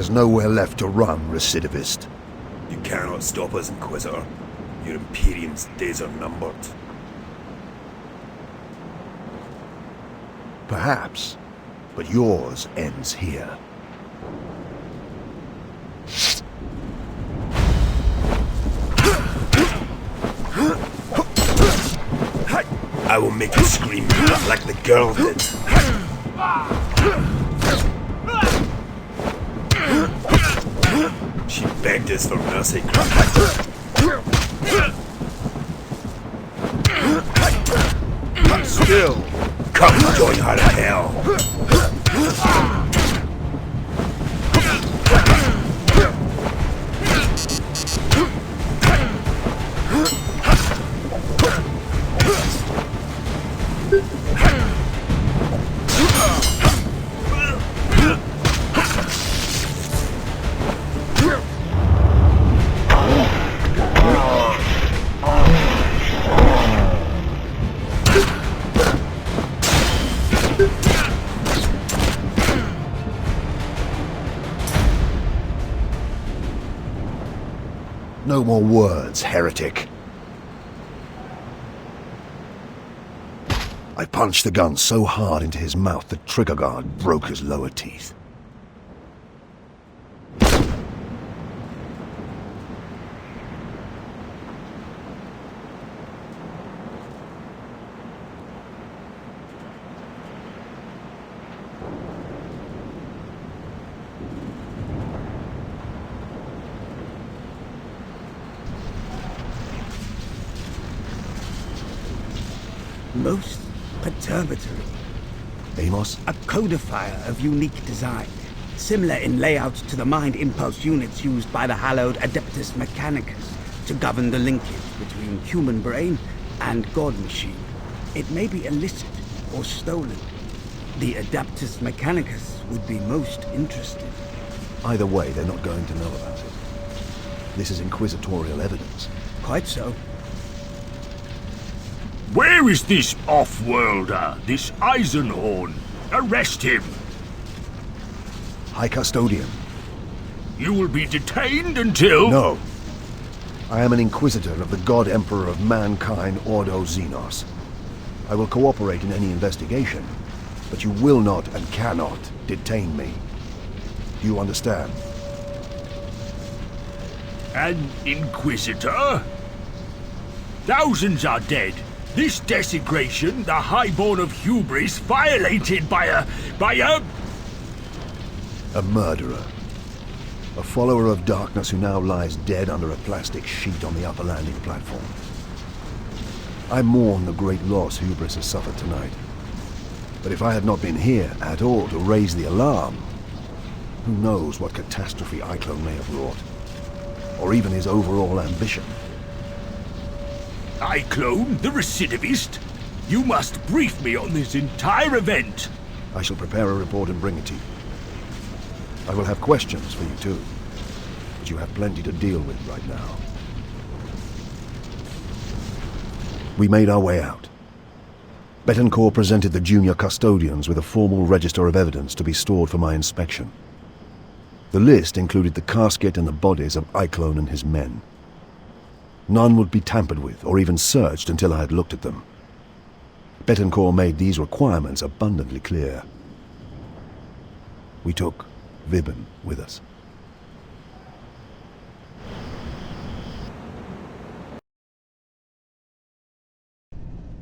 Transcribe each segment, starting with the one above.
There's nowhere left to run, recidivist. You cannot stop us, Inquisitor. Your Imperium's days are numbered. Perhaps, but yours ends here. I will make you scream like the girl did. She begged us for mercy. Still, come join her in hell. No more words, heretic. I punched the gun so hard into his mouth the trigger guard broke his lower teeth. Most perturbatory. Amos? A codifier of unique design, similar in layout to the mind impulse units used by the hallowed Adeptus Mechanicus to govern the linkage between human brain and god machine. It may be illicit or stolen. The Adeptus Mechanicus would be most interested. Either way, they're not going to know about it. This is Inquisitorial evidence. Quite so. Where is this off-worlder, this Eisenhorn? Arrest him! High Custodian. You will be detained until... No. I am an Inquisitor of the God Emperor of Mankind, Ordo XENOS. I will cooperate in any investigation, but you will not and cannot detain me. Do you understand? An Inquisitor? Thousands are dead. This desecration, the highborn of Hubris, violated by a... A murderer. A follower of darkness who now lies dead under a plastic sheet on the upper landing platform. I mourn the great loss Hubris has suffered tonight. But if I had not been here at all to raise the alarm, who knows what catastrophe Eyclone may have wrought. Or even his overall ambition. Eyclone, the recidivist? You must brief me on this entire event. I shall prepare a report and bring it to you. I will have questions for you too, but you have plenty to deal with right now. We made our way out. Betancourt presented the junior custodians with a formal register of evidence to be stored for my inspection. The list included the casket and the bodies of Eyclone and his men. None would be tampered with or even searched until I had looked at them. Betancourt made these requirements abundantly clear. We took Vibben with us.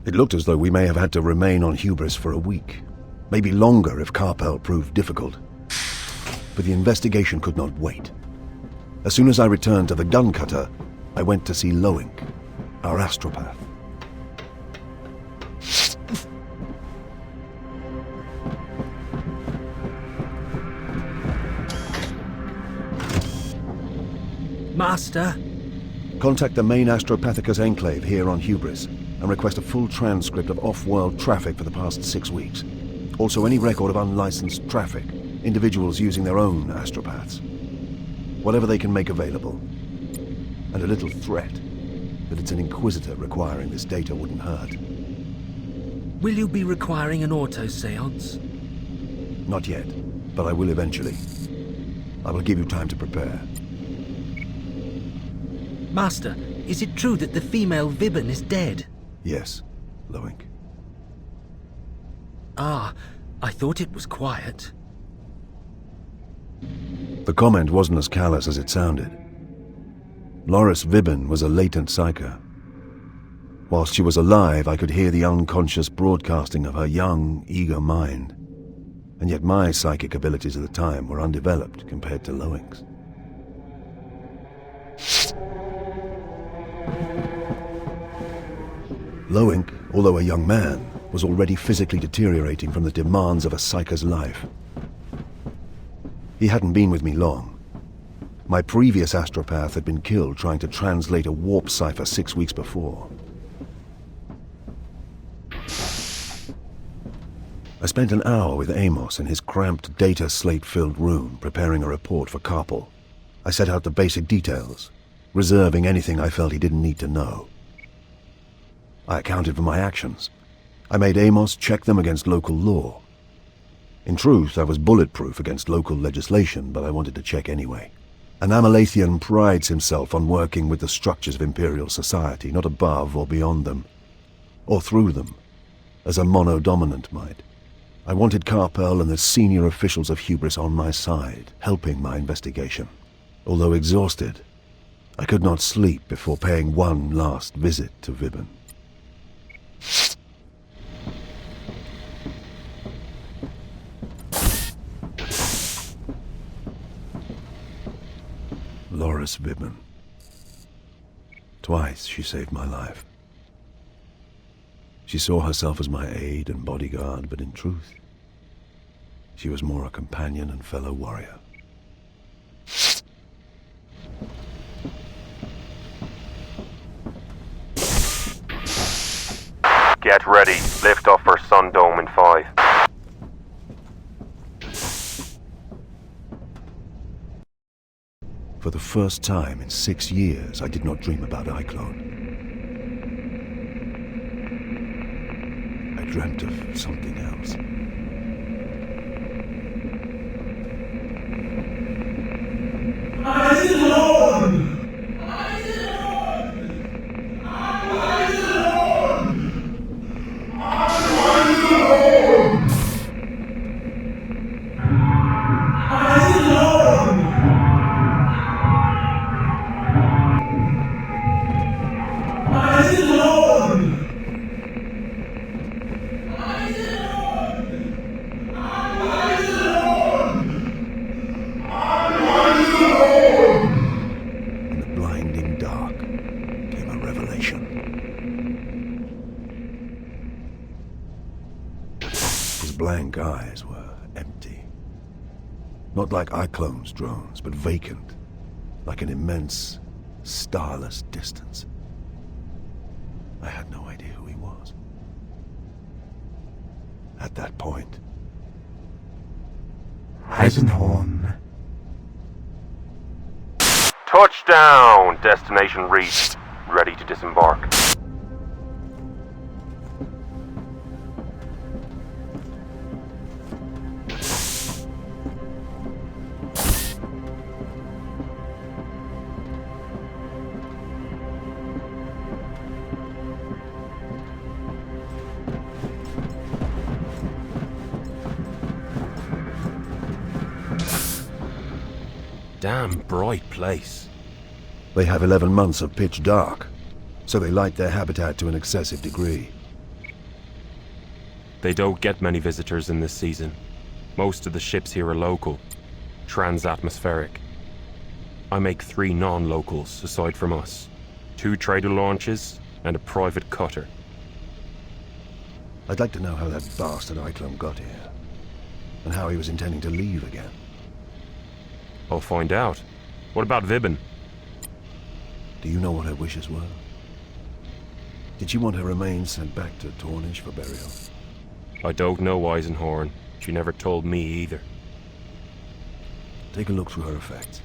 It looked as though we may have had to remain on Hubris for a week, maybe longer if Carpel proved difficult. But the investigation could not wait. As soon as I returned to the gun cutter, I went to see Loink, our astropath. Master? Contact the main Astropathicus enclave here on Hubris and request a full transcript of off-world traffic for the past 6 weeks. Also any record of unlicensed traffic, individuals using their own astropaths. Whatever they can make available. And a little threat that it's an Inquisitor requiring this data wouldn't hurt. Will you be requiring an auto-seance? Not yet, but I will eventually. I will give you time to prepare. Master, is it true that the female Vibben is dead? Yes, Loink. Ah, I thought it was quiet. The comment wasn't as callous as it sounded. Loris Vibben was a latent psyker. Whilst she was alive, I could hear the unconscious broadcasting of her young, eager mind. And yet my psychic abilities at the time were undeveloped compared to Loink's. Loink, although a young man, was already physically deteriorating from the demands of a psyker's life. He hadn't been with me long. My previous astropath had been killed trying to translate a warp cipher 6 weeks before. I spent an hour with Amos in his cramped data slate-filled room preparing a report for Carpel. I set out the basic details, reserving anything I felt he didn't need to know. I accounted for my actions. I made Amos check them against local law. In truth, I was bulletproof against local legislation, but I wanted to check anyway. An Amalathian prides himself on working with the structures of Imperial society, not above or beyond them, or through them, as a mono-dominant might. I wanted Carpel and the senior officials of Hubris on my side, helping my investigation. Although exhausted, I could not sleep before paying one last visit to Vibben. Loris Vibben. Twice she saved my life. She saw herself as my aide and bodyguard, but in truth, she was more a companion and fellow warrior. Get ready. Lift off for Sun Dome in 5. For the first time in 6 years, I did not dream about Eyclone. I dreamt of something else. Eisenhorn! Blank eyes were empty. Not like Eyclone's drones, but vacant, like an immense, starless distance. I had no idea who he was. At that point, Eisenhorn. Touchdown! Destination reached. Ready to disembark. Damn bright place. they have 11 months of pitch dark, so they light their habitat to an excessive degree. They don't get many visitors in this season. Most of the ships here are local, trans-atmospheric. I make 3 non-locals aside from us. 2 trader launches and a private cutter. I'd like to know how that bastard Eyclone got here, and how he was intending to leave again. I'll find out. What about Vibben? Do you know what her wishes were? Did she want her remains sent back to Tornish for burial? I don't know Eisenhorn. She never told me either. Take a look through her effects.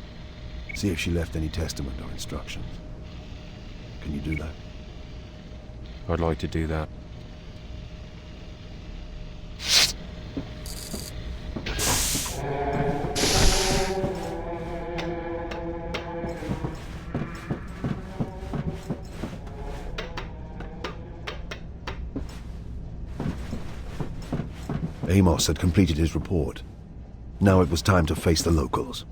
See if she left any testament or instructions. Can you do that? I'd like to do that. Amos had completed his report. Now it was time to face the locals.